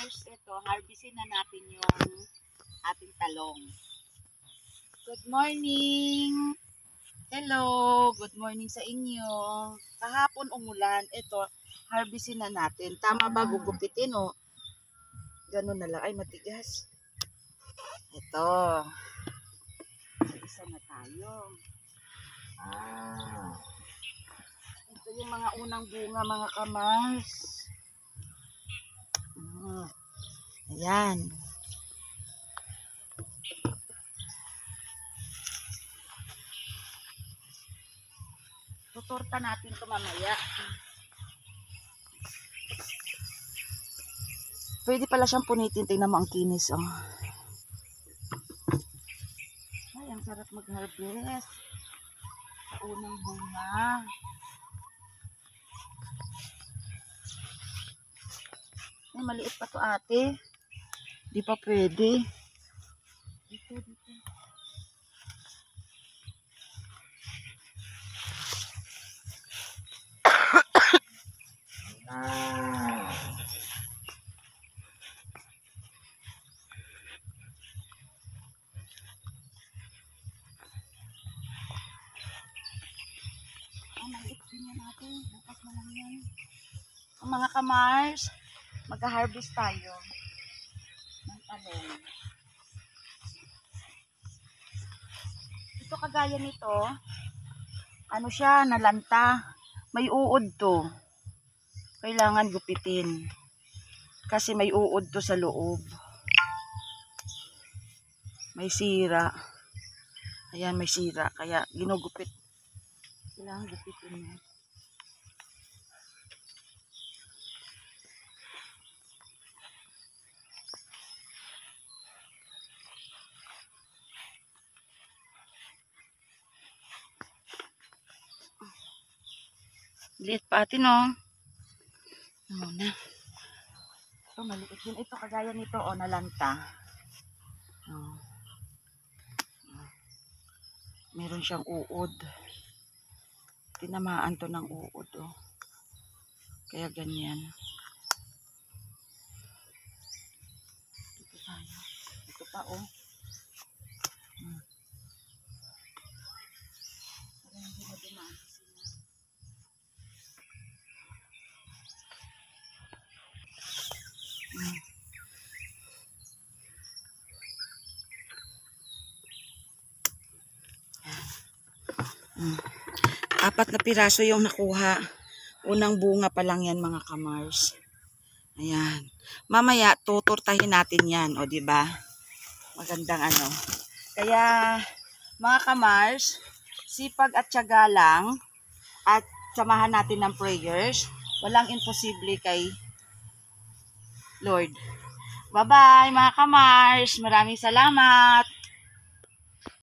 Mars, ito, harvestin na natin yung ating talong. Good morning! Hello! Good morning sa inyo. Kahapon umulan, ito, harvestin na natin. Tama ba gugupitin o? Ganun na lang. Ay, matigas. Ito. Isa na tayo. Ito yung mga unang bunga, mga kamars. Ayan. Tutorta natin ito mamaya. Pwede pala siyang punitin. Tingnan mo ang kinis. Oh. Ay, ang sarap mag-harvest. Sa unang bunga. Ay, maliit pa to ate. Di pa pwede. Dito. Maliit din yan natin. Bukas na lang yan. Ang mga kamars, mag-harvest tayo ng talong. Ito kagaya nito, ano siya, nalanta. May uod to. Kailangan gupitin. Kasi may uod to sa loob. May sira. Ayan, may sira. Kaya ginugupit. Kailangan gupitin mo. Liit pa atin, oh. Muna. Ito, maliit din. Ito, kagaya nito, oh, nalanta. Oh. Meron siyang uod. Tinamaan to ng uod, oh. Kaya ganyan. Ito tayo. Ito pa, oh. Parang hindi na dumaan sila. Apat na piraso yung nakuha. Unang bunga pa lang yan, mga kamars. Ayan. Mamaya tuturtahin natin yan, o di ba? Magandang ano. Kaya mga kamars, sipag at tiyaga lang at samahan natin ng prayers. Walang imposible kay Lord. Bye-bye mga kamars. Maraming salamat.